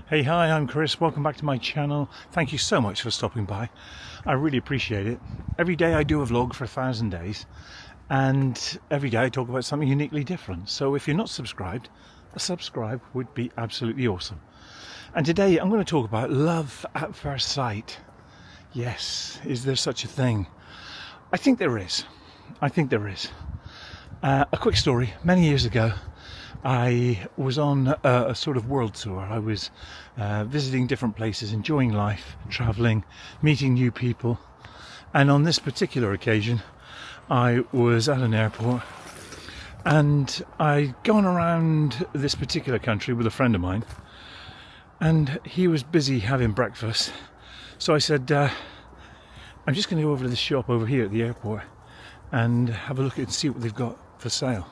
Hey, hi, I'm Chris. Welcome back to my channel. Thank you so much for stopping by. I really appreciate it. Every day I do a vlog for 1,000 days, and every day I talk about something uniquely different. So if you're not subscribed, a subscribe would be absolutely awesome. And today I'm going to talk about love at first sight. Yes, is there such a thing? I think there is. I think there is. A quick story. Many years ago, I was on a sort of world tour. I was visiting different places, enjoying life, traveling, meeting new people. And on this particular occasion, I was at an airport and I'd gone around this particular country with a friend of mine, and he was busy having breakfast. So I said, I'm just going to go over to the shop over here at the airport and have a look and see what they've got for sale.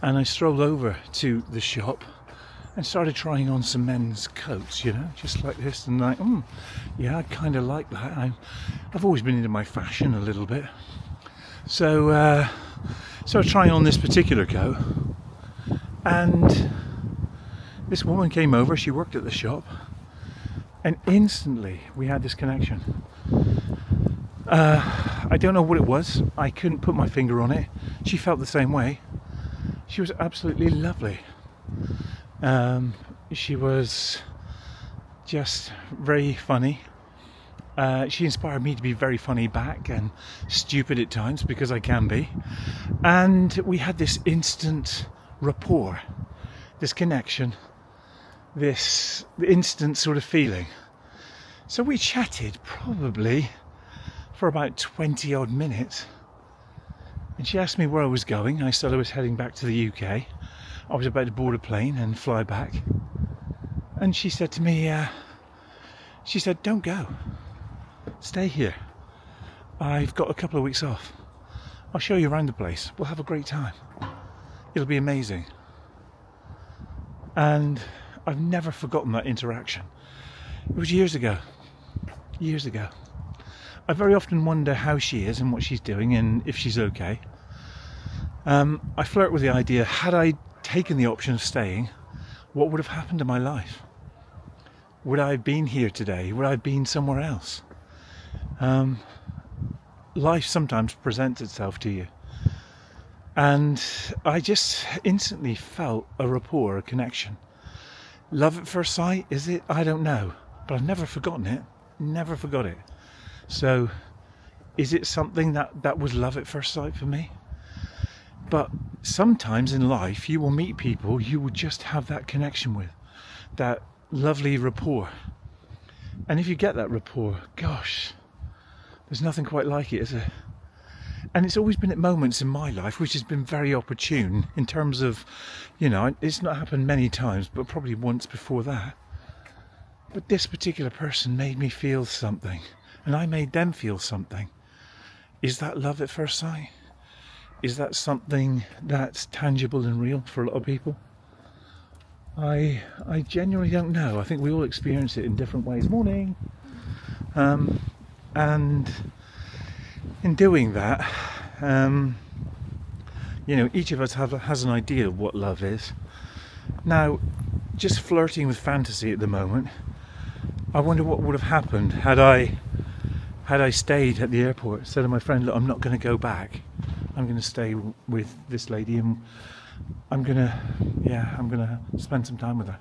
And I strolled over to the shop and started trying on some men's coats, you know, just like this, and like, yeah, I kind of like that. I've always been into my fashion a little bit. So I was trying on this particular coat, and this woman came over. She worked at the shop, and instantly we had this connection. I don't know what it was. I couldn't put my finger on it. She felt the same way. She was absolutely lovely. She was just very funny. She inspired me to be very funny back, and stupid at times, because I can be. And we had this instant rapport, this connection, this instant sort of feeling. So we chatted probably for about 20 odd minutes. And she asked me where I was going. I said I was heading back to the UK. I was about to board a plane and fly back. And she said to me, she said, don't go. Stay here. I've got a couple of weeks off. I'll show you around the place. We'll have a great time. It'll be amazing. And I've never forgotten that interaction. It was years ago. Years ago. I very often wonder how she is and what she's doing and if she's okay. I flirt with the idea, had I taken the option of staying, what would have happened to my life? Would I have been here today? Would I have been somewhere else? Life sometimes presents itself to you. And I just instantly felt a rapport, a connection. Love at first sight, is it? I don't know. But I've never forgotten it. Never forgot it. So, is it something that was love at first sight for me? But sometimes in life, you will meet people you will just have that connection with, that lovely rapport. And if you get that rapport, gosh, there's nothing quite like it, is there? And it's always been at moments in my life which has been very opportune in terms of, you know, it's not happened many times, but probably once before that. But this particular person made me feel something. And I made them feel something. Is that love at first sight? Is that something that's tangible and real for a lot of people? I genuinely don't know. I think we all experience it in different ways. Morning! And in doing that, you know, each of us has an idea of what love is. Now, just flirting with fantasy at the moment, I wonder what would have happened had I stayed at the airport. Said to my friend, look, I'm not going to go back. I'm going to stay with this lady, and I'm going to spend some time with her.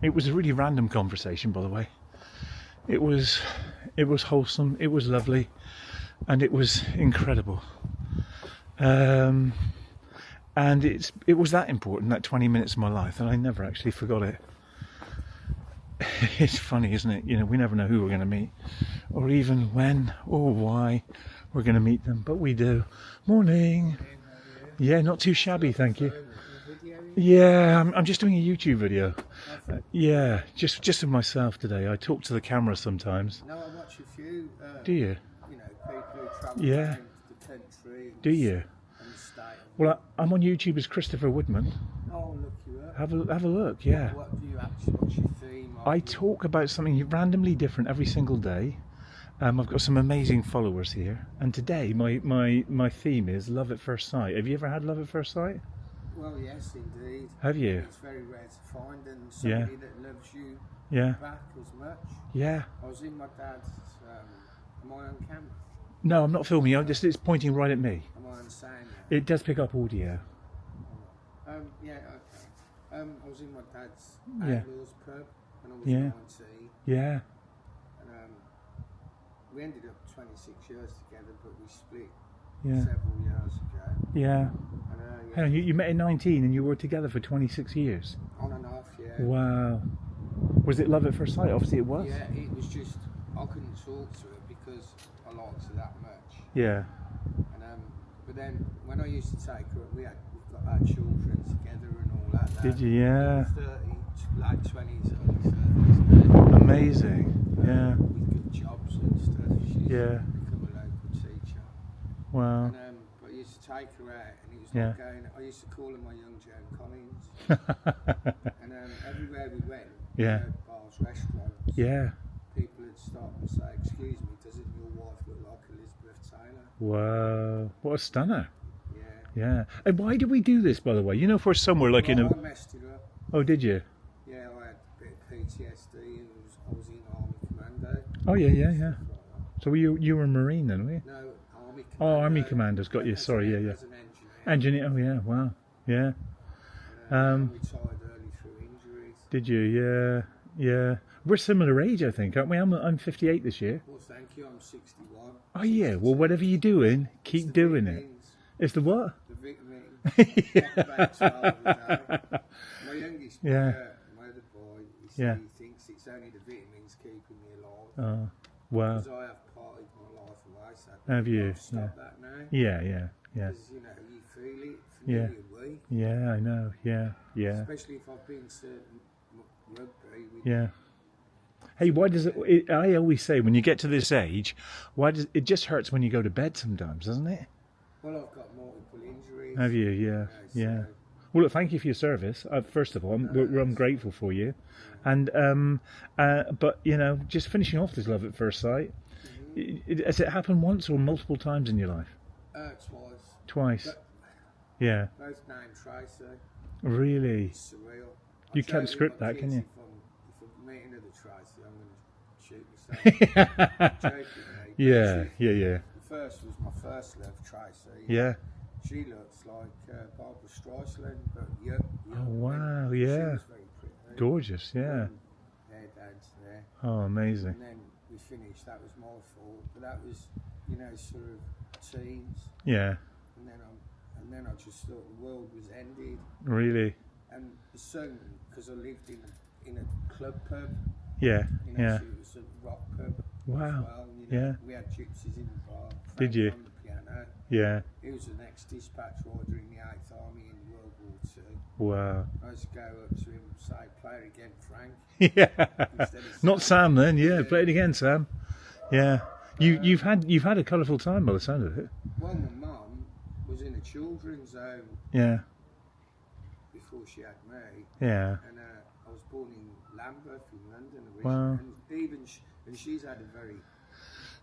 It was a really random conversation, by the way. It was wholesome, it was lovely, and it was incredible. And it was that important, that 20 minutes of my life, and I never actually forgot it. It's funny, isn't it? You know, we never know who we're going to meet, or even when or why we're going to meet them, but we do. Morning. Yeah, not too shabby, thank you. Yeah, I'm just doing a YouTube video. Yeah, just of myself today. I talk to the camera sometimes. No, I watch a few. Do you? You know, people who travel Yeah. around the country. Do you? And stay. Well, I'm on YouTube as Christopher Woodman. Oh, look you up. Have a look. Yeah. What do you actually? What's your theme? I talk about something randomly different every single day. I've got some amazing followers here, and today my theme is love at first sight. Have you ever had love at first sight? Well, yes, indeed. Have you? It's very rare to find, and somebody that loves you Yeah. back as much. Yeah. I was in my dad's. Am I on camera? No, I'm not filming. It's pointing right at me. Am I on sound now? It does pick up audio. Yeah, okay. I was in my dad's Yeah. Outlaws pub when I was Yeah. 19, Yeah. and we ended up 26 years together, but we split Yeah. several years ago. Yeah. And, yeah, Hang on, you met at 19 and you were together for 26 years. on and off, yeah. Wow. Was it love at first sight? Obviously it was. Yeah, it was just, I couldn't talk to her because I liked her that much. Yeah. And but then when I used to take her, we've got our children together and all that. Did you? Yeah. 30, like 20s, early 30s now. Amazing. Yeah. With good jobs and stuff. She's Yeah. become a local teacher. Wow. And, but I used to take her out, and it was Yeah. like going. I used to call her my young Joan Collins. And everywhere we went, Yeah. bars, restaurants, Yeah. people would stop and say, "Excuse me, doesn't your wife look like Elizabeth Taylor?" Wow. What a stunner. Yeah. Yeah. And why did we do this, by the way? You know, for somewhere like in Well, a... I messed it up. Oh, did you? Yeah, I had a bit of PTSD, and I was in Army Commando. Oh, yeah, yeah, yeah. Stuff like that. So you were a Marine then, were you? No, Army Commando. Oh, Army Commandos, got you. As Sorry, an- yeah, yeah. As an engineer. Engineer, oh yeah, wow. Yeah. I retired early through injuries. Did you? Yeah, yeah. We're similar age, I think, aren't we? I'm 58 this year. Well, thank you. I'm 61. Oh yeah. Well, whatever you're doing, keep doing it. It's the what? The vitamins. Yeah. About 12 a day. My youngest boy, Yeah. my other boy, Yeah. he thinks it's only the vitamins keeping me alive. Oh, wow. Because I have partied my life away, so Have you? I've stopped that now. Yeah, yeah, yeah, Because, you know, you feel it for Yeah. nearly a week. yeah. I know. Yeah, yeah, Especially if I've been to rugby with yeah. Hey, why does it? I always say when you get to this age, why does it just hurts when you go to bed sometimes, doesn't it? Well, I've got multiple injuries. Have you? Yeah, yeah. Well, look, thank you for your service. I'm grateful for you, and but you know, just finishing off this love at first sight. Has it happened once or multiple times in your life? Twice. Twice. But Yeah. both named Tracy. Really. It's surreal. You I tell can't script my that, can kids, you? If I'm meeting another Tracy, I'm going to shoot myself. Jokingly. Yeah, She- yeah, yeah, The first was my first love, Tracy. yeah. She looks like Barbara Streisand, but yeah. Oh wow, She yeah. was very pretty. Gorgeous, yeah. Hair dad's there. Oh, amazing. And then we finished. That was my fault, but that was, you know, sort of teens. Yeah. And then I just thought the world was ended. Really. And the son, because I lived in a club pub, Yeah. you know, Yeah. so it was a rock pub. Wow. As well, you know, Yeah. We had gypsies in the bar. Did Frank you? On the piano. Yeah. He was an ex-dispatch rider in the 8th Army in World War II. Wow. I used to go up to him and say, "Play it again, Frank." Yeah. Instead of Not Sam then. Yeah. Yeah. Play it again, Sam. Yeah. You've had a colourful time by the sound of it. Well, my mum was in a children's home Yeah. before she had me. Yeah. And I was born in Lambeth in London originally. Wow. And even and she's had a very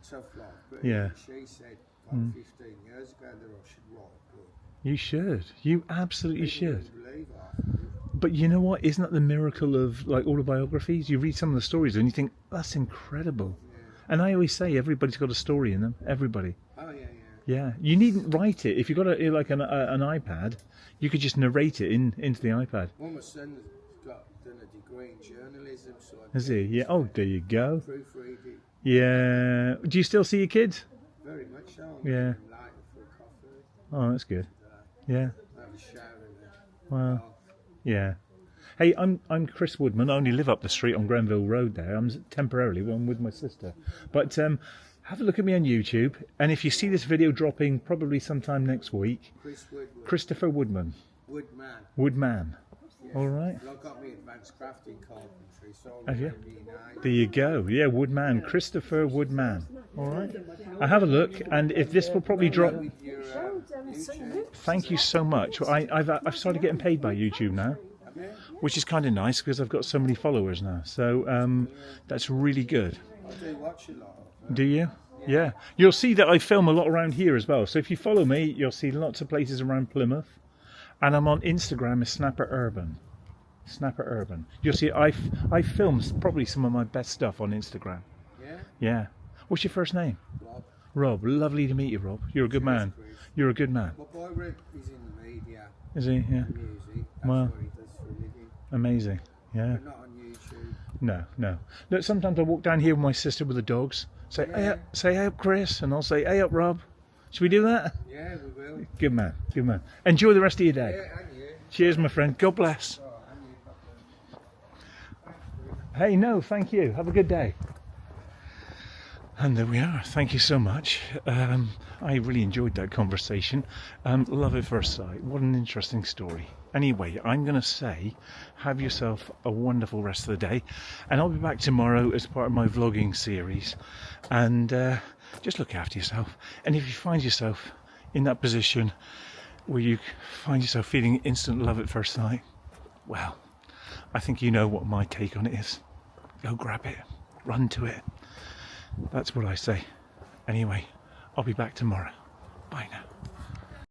tough life. But Yeah. she said, like 15 years ago, that I should write a book. You should. You absolutely People should. wouldn't believe after it. But you know what? Isn't that the miracle of like autobiographies? You read some of the stories and you think that's incredible. Yeah. And I always say everybody's got a story in them. Everybody. Oh, yeah, yeah. Yeah. You needn't write it. If you've got like an iPad, you could just narrate it into the iPad. Well, my son's done a degree in journalism, so I Has he? Yeah. Oh, there you go. proofread it Yeah. Do you still see your kids? very much so. Yeah. I'm later for a coffee. Oh, that's good. Yeah. Have a shower and Wow. bath. Yeah. Hey, I'm Chris Woodman. I only live up the street on Grenville Road there. I'm temporarily one with my sister. But have a look at me on YouTube. And if you see this video dropping probably sometime next week, Chris Woodward. Christopher Woodman. Woodman. Woodman. Yeah. All right. Well, I got me advanced crafting carpentry, so Have you? I'm renamed. There you go. Yeah, Woodman. Christopher Woodman. All right. I have a look. And if this will probably drop... With your YouTube. Thank you so much. I've started getting paid by YouTube now, Have you? which is kind of nice because I've got so many followers now. So that's really good. I do watch a lot of them. Do you? Yeah. You'll see that I film a lot around here as well. So if you follow me, you'll see lots of places around Plymouth. And I'm on Instagram as Snapper Urban. Snapper Urban. You'll see I filmed probably some of my best stuff on Instagram. Yeah? Yeah. What's your first name? Rob. Rob. Lovely to meet you, Rob. You're a good man. Chris. You're a good man. My boy Rick is in the media, Is he? Yeah. music. That's Well. what he does for a living. Amazing. Yeah. But not on YouTube. No, no. Look, sometimes I walk down here with my sister with the dogs. Say, hey up, say, hey up, Chris, and I'll say, hey up, Rob. Should we do that? Yeah, we will. Good man, good man. Enjoy the rest of your day. Yeah, and you. Cheers, my friend. God bless. Oh, and you. Hey, no, thank you. Have a good day. And there we are. Thank you so much. I really enjoyed that conversation. Love at first sight. What an interesting story. Anyway, I'm going to say, have yourself a wonderful rest of the day. And I'll be back tomorrow as part of my vlogging series. And just look after yourself. And if you find yourself in that position where you find yourself feeling instant love at first sight, well, I think you know what my take on it is. Go grab it. Run to it. That's what I say. Anyway, I'll be back tomorrow. Bye now.